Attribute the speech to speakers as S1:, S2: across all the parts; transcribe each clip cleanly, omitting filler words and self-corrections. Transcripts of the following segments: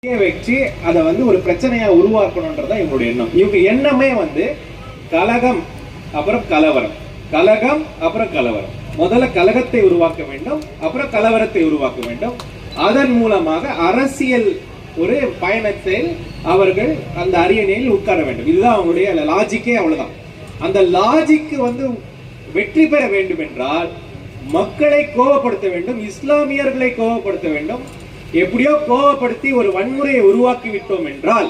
S1: வச்சு அதை ஒரு பிரச்சனையா உருவாக்கணும்ன்றதான் இவங்களுடைய எண்ணம். இவங்க எண்ணமே கலகம் அப்புறம் கலவரம், கலகம் அப்புறம் கலவரம். முதல்ல கலகத்தை உருவாக்க வேண்டும், அப்புறம் கலவரத்தை உருவாக்க வேண்டும். அதன் மூலமாக அரசியல் ஒரு பயணத்தை அவர்கள் அந்த அரியணையில் உட்கார வேண்டும். இதுதான் அவங்களுடைய லாஜிக்கே. அவ்வளவுதான். அந்த லாஜிக்கு வெற்றி பெற வேண்டும் என்றால் மக்களை கோபப்படுத்த வேண்டும், இஸ்லாமியர்களை கோபப்படுத்த வேண்டும். எப்படியோ கோபப்படுத்தி ஒரு வன்முறையை உருவாக்கி விட்டோம் என்றால்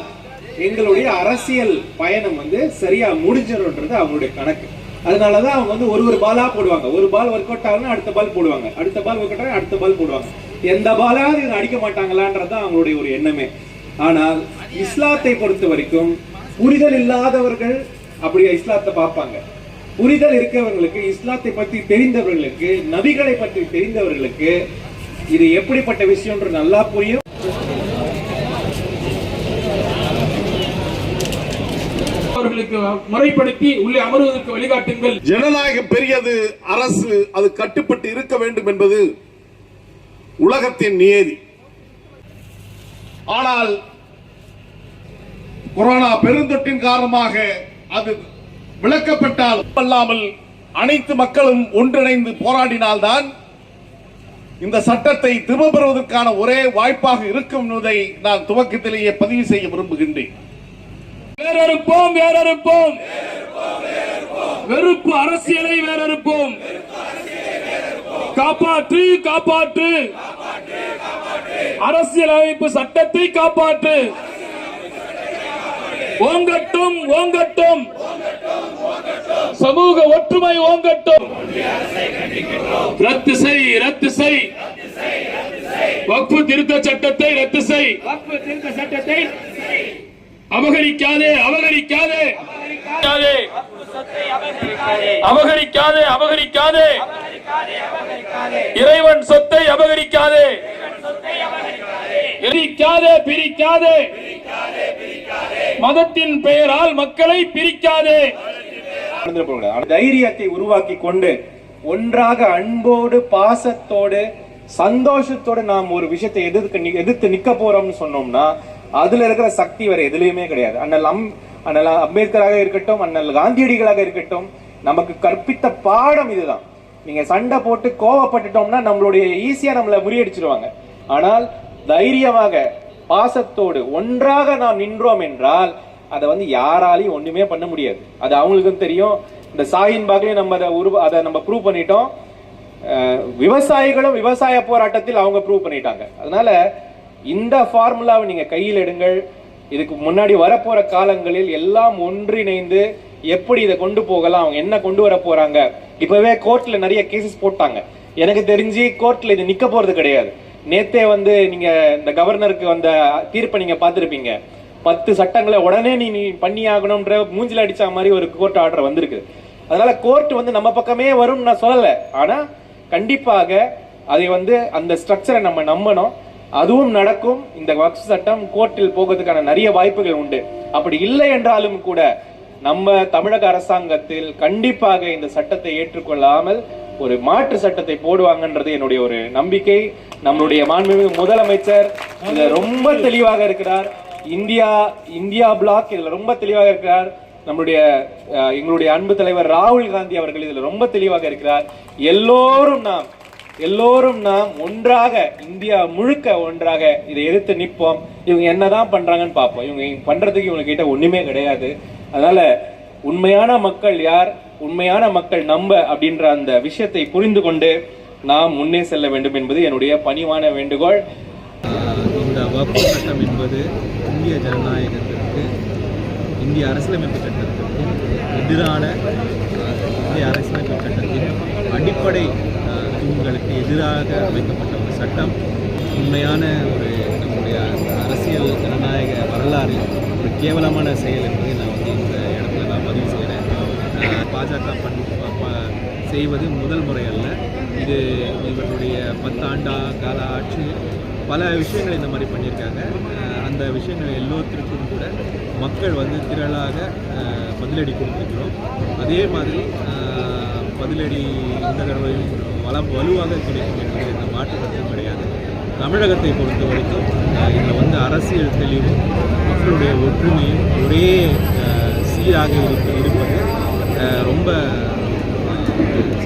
S1: எங்களுடைய அரசியல் பயணம் சரியா முடிஞ்சிடும்ன்றது அவங்களுடைய கணக்கு. அதனாலதான் அவங்க ஒரு பாலா போடுவாங்க. ஒரு பால் ஒர்க் அவுட் ஆகுனா அடுத்த பால் போடுவாங்க, அடுத்த பால் ஒர்க் அவுட் ஆகுனா அடுத்த பால் போடுவாங்க. எந்த பாலாவது இவங்க அடிக்க மாட்டாங்களான்றதான் அவங்களுடைய ஒரு எண்ணமே. ஆனால் இஸ்லாத்தை பொறுத்த வரைக்கும் புரிதல் இல்லாதவர்கள் அப்படி இஸ்லாத்தை பார்ப்பாங்க. புரிதல் இருக்கவர்களுக்கு, இஸ்லாத்தை பற்றி தெரிந்தவர்களுக்கு, நபிகளை பற்றி தெரிந்தவர்களுக்கு இது எப்படிப்பட்ட விஷயம் நல்லா புரியும்.
S2: அவர்களுக்கு முறைப்படுத்தி உள்ளே அமர்வதற்கு வழிகாட்டுங்கள்.
S3: ஜனநாயகம் பெரியது, அரசு அது கட்டுப்பட்டு இருக்க வேண்டும் என்பது உலகத்தின் நியதி. ஆனால் கொரோனா பெருந்தொற்றின் காரணமாக அது விளக்கப்பட்டால் அல்லாமல் அனைத்து மக்களும் ஒன்றிணைந்து போராடினால்தான் இந்த சட்டத்தை திரும்ப பெறுவதற்கான ஒரே வாய்ப்பாக இருக்கும் என்பதை நான் துவக்கத்திலேயே பதிவு செய்ய விரும்புகின்றேன்.
S2: வேறறுப்போம், வேறறுப்போம், வெறுப்பு அரசியலை வேறறுப்போம். காப்பாற்று, காப்பாற்று, அரசியலமைப்பு சட்டத்தை காப்பாற்று. ஓங்கட்டும், ஓங்கட்டும், சமூக ஒற்றுமை ஓங்கட்டும். ரத்து செய், ரத்து செய், வக்ஃபு திருத்த சட்டத்தை ரத்து செய். வக்ஃபு திருத்த சட்டத்தை அபகரிக்காதே, அபகரிக்காதே, அபகரிக்காதே, அபகரிக்காதே, இறைவன் சொத்தை அபகரிக்காதே, பிரிக்காதே, பிரிக்காதே, மதத்தின் பெயரால் மக்களை பிரிக்காதே.
S1: தைரியத்தை உருவாக்கி கொண்டு ஒன்றாக அன்போடு, பாசத்தோடு, சந்தோஷத்தோடு நாம் ஒரு விஷயத்தை எதிர்த்து நிக்க போறோம்னு சொன்னோம்னா அதுல இருக்கிற சக்தி வேற எதுலயுமே கிடையாது. அண்ணல் அம்பேத்கராக இருக்கட்டும், அண்ணல் காந்தியடிகளாக இருக்கட்டும், நமக்கு கற்பித்த பாடம் இதுதான். நீங்க சண்டை போட்டு கோவப்பட்டுட்டோம்னா நம்மளுடைய ஈஸியா நம்மள முறியடிச்சிருவாங்க. ஆனால் தைரியமாக, பாசத்தோடு ஒன்றாக நாம் நின்றோம் என்றால் அதை யாராலையும் ஒண்ணுமே பண்ண முடியாது. அது அவங்களுக்கும் தெரியும். இந்த ஷாஹீன் பாக்லயும் அதை நம்ம ப்ரூவ் பண்ணிட்டோம். விவசாயிகளும் விவசாய போராட்டத்தில் அவங்க ப்ரூவ் பண்ணிட்டாங்க. அதனால இந்த ஃபார்முலாவை நீங்க கையில் எடுங்கள். இதுக்கு முன்னாடி வரப்போற காலங்களில் எல்லாம் ஒன்றிணைந்து எப்படி இதை கொண்டு போகலாம், அவங்க என்ன கொண்டு வர போறாங்க. இப்பவே கோர்ட்ல நிறைய கேசஸ் போட்டாங்க. எனக்கு தெரிஞ்சு கோர்ட்ல இது நிக்க போறது கிடையாது. நேத்தே நீங்க இந்த கவர்னருக்கு வந்த தீர்ப்பை நீங்க பார்த்திருப்பீங்க. 10 சட்டங்களை உடனே நீ பண்ணி ஆகணும்ன்ற மூஞ்சில அடிச்ச மாதிரி ஒரு கோர்ட் ஆர்டர் வந்திருக்கு. அதனால கோர்ட் நம்ம பக்கமே வரும்னு நான் சொல்லல. ஆனா கண்டிப்பாக அதை அந்த ஸ்ட்ரக்சரை நம்ம நம்பணும். அதுவும் நடக்கும். இந்த வக்ஃப் சட்டம் கோர்ட்டில் போகிறதுக்கான நிறைய வாய்ப்புகள் உண்டு. அப்படி இல்லை என்றாலும் கூட நம்ம தமிழக அரசாங்கத்தில் கண்டிப்பாக இந்த சட்டத்தை ஏற்றுக்கொள்ளாமல் ஒரு மாற்று சட்டத்தை போடுவாங்கன்றது என்னுடைய ஒரு நம்பிக்கை. நம்மளுடைய மாண்புமிகு முதலமைச்சர் இதுல ரொம்ப தெளிவாக இருக்கிறார். இந்தியா பிளாக் இதுல ரொம்ப தெளிவாக இருக்கிறார். எங்களுடைய அன்பு தலைவர் ராகுல் காந்தி அவர்கள் இதுல ரொம்ப தெளிவாக இருக்கிறார். எல்லோரும் நாம் ஒன்றாக, இந்தியா முழுக்க ஒன்றாக இதை எதிர்த்து நிற்போம். இவங்க என்னதான் பண்றாங்கன்னு பார்ப்போம். இவங்க பண்றதுக்கு இவங்க கிட்ட ஒண்ணுமே கிடையாது. அதனால உண்மையான மக்கள் யார், உண்மையான மக்கள் நம்ப அப்படின்ற அந்த விஷயத்தை புரிந்து கொண்டு நாம் முன்னே செல்ல வேண்டும் என்பது என்னுடைய பணிவான வேண்டுகோள்.
S4: இந்த வக்ஃப் சட்டம் என்பது இந்திய ஜனநாயகத்திற்கு, இந்திய அரசியலமைப்பு சட்டத்திற்கு எதிரான, இந்திய அரசியலமைப்பு சட்டத்தின் அடிப்படை தூண்களுக்கு எதிராக அமைக்கப்பட்ட ஒரு சட்டம். உண்மையான நம்முடைய அரசியல் ஜனநாயக வரலாறு ஒரு கேவலமான செயல் என்பதை நான் இந்த இடத்துல நான் பதிவு செய்கிறேன். பாஜக செய்வது முதல் முறை அல்ல. இது இவர்களுடைய 10 ஆண்டு கால ஆட்சி பல விஷயங்கள் இந்த மாதிரி பண்ணியிருக்காங்க. அந்த விஷயங்கள் எல்லோருக்கும் கூட மக்கள் திரளாக பதிலடி கொடுத்துருக்கிறோம். அதே மாதிரி பதிலடி இந்த தடவையும் வலுவாக கிடைக்கும் என்பது எந்த மாற்று கருத்தும் கிடையாது. தமிழகத்தை பொறுத்த வரைக்கும் இதில் வந்து அரசியல் தெளிவும் மக்களுடைய ஒற்றுமையும் ஒரே சீராக இருப்பது ரொம்ப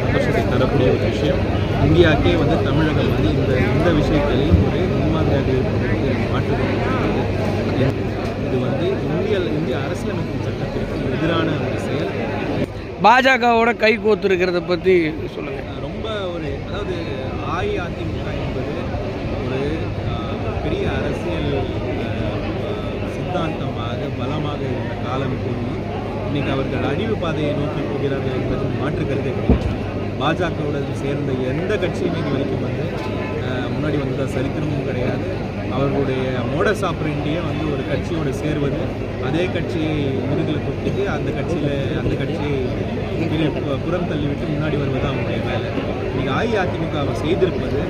S4: சந்தோஷத்தை தரக்கூடிய ஒரு விஷயம். இந்தியாவுக்கே வந்து தமிழகம் வந்து இந்த விஷயத்திலையும் ஒரு முன்மாதிரியாக இருப்பதற்கு மாற்றுகிறது. இது வந்து இந்திய அரசியலமைப்பு சட்டத்திற்கு எதிரான ஒரு செயல்.
S5: பாஜகவோட கை கோத்துருக்கிறத பற்றி சொல்லுங்கள்.
S4: ரொம்ப அதாவது அஇஅதிமுக என்பது ஒரு பெரிய அரசியல் சித்தாந்தமாக பலமாக இருந்த காலம் போய் இன்னைக்கு அவர்கள் அழிவு பாதையை நோக்கி போகிறார்கள் என்பது மாற்று கருத்தை கிடையாது. பாஜகவோட சேர்ந்த எந்த கட்சியுமே இது வரைக்கும் வந்து முன்னாடி வந்த சரித்திரமும் கிடையாது. அவர்களுடைய மோடஸ் ஆப்பரண்டியே வந்து ஒரு கட்சியோடு சேர்வது, அதே கட்சியை முதுகில் தொட்டிட்டு அந்த கட்சியை புறம் தள்ளிவிட்டு முன்னாடி வருவது அவங்களுடைய வேலை. இன்னைக்கு அஇஅதிமுக அவர் செய்திருப்பது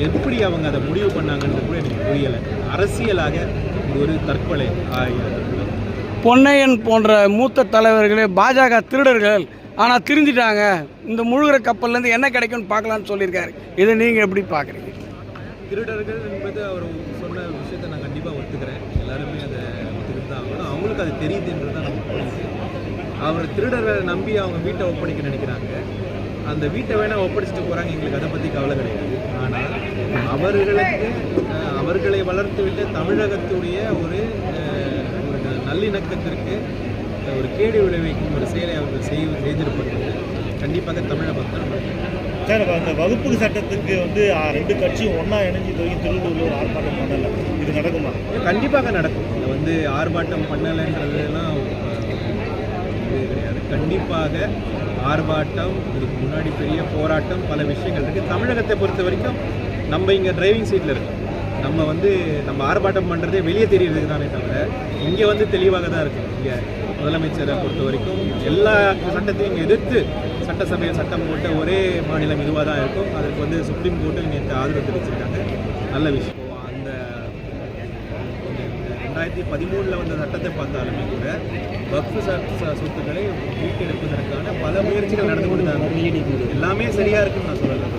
S4: எப்படி அவங்க அதை முடிவு பண்ணாங்கன்றது கூட எனக்கு புரியலை. அரசியலாக இது ஒரு தற்கொலை.
S5: பொன்னையன் போன்ற மூத்த தலைவர்களே பாஜக திருடர்கள், ஆனால் திருந்திட்டாங்க, இந்த முழுகிற கப்பல்லேருந்து என்ன கிடைக்கும்னு பார்க்கலான்னு சொல்லியிருக்காரு. இதை நீங்கள் எப்படி பார்க்குறீங்க?
S4: திருடர்கள் என்பது அவர் சொன்ன விஷயத்தை நான் கண்டிப்பாக ஒத்துக்கிறேன். எல்லாருமே அதை ஒத்துக்கிட்டு தான் அவங்களுக்கு அது தெரியுதுன்றது தான் நமக்கு புரியுது. அவர் திருடர்களை நம்பி அவங்க வீட்டை ஒப்படைக்க நினைக்கிறாங்க. அந்த வீட்டை வேணால் ஒப்படைச்சிட்டு போகிறாங்க, எங்களுக்கு அதை பற்றி கவலை கிடையாது. ஆனால் அவர்களை வளர்த்துவிட்டு தமிழகத்துடைய ஒரு நல்லிணக்கத்திற்கு ஒரு கேடு விளைவிக்கும் ஒரு செயலை அவர்கள் செய்திருப்பது கண்டிப்பாக தமிழக மக்கள்.
S6: சார், அந்த வகுப்பு சட்டத்துக்கு வந்து 2 கட்சியும் ஒன்றா இணைஞ்சு திருவள்ளூரில் ஒரு ஆர்ப்பாட்டம் பண்ணலை, இது நடக்குமா?
S4: கண்டிப்பாக நடக்கும். இதில் வந்து ஆர்ப்பாட்டம் பண்ணலைன்றதுலாம் இது கிடையாது. கண்டிப்பாக ஆர்ப்பாட்டம், இதுக்கு முன்னாடி பெரிய போராட்டம், பல விஷயங்கள் இருக்குது. தமிழகத்தை பொறுத்த வரைக்கும் நம்ம இங்கே டிரைவிங் சீட்டில் இருக்கோம். நம்ம ஆர்ப்பாட்டம் பண்ணுறதே வெளியே தெரியறதுக்கு தானே தவிர இங்கே வந்து தெளிவாக தான் இருக்கும். இங்கே முதலமைச்சரை பொறுத்த வரைக்கும் எல்லா சட்டத்தையும் எதிர்த்து சட்டசபையில் சட்டம் போட்ட ஒரே மாநிலம் இதுவாக தான் இருக்கும். அதற்கு வந்து சுப்ரீம் கோர்ட்டில் நேற்று ஆதரவு தெரிவிச்சிருக்காங்க. நல்ல விஷயம். அந்த 2013 வந்த சட்டத்தை பார்த்தாலுமே கூட வக்ஃபு சொத்துக்களை மீட்டெடுப்பதற்கான பல முயற்சிகள் நடந்து கொண்டு தான் எல்லாமே சரியாக இருக்குன்னு நான் சொல்லலை.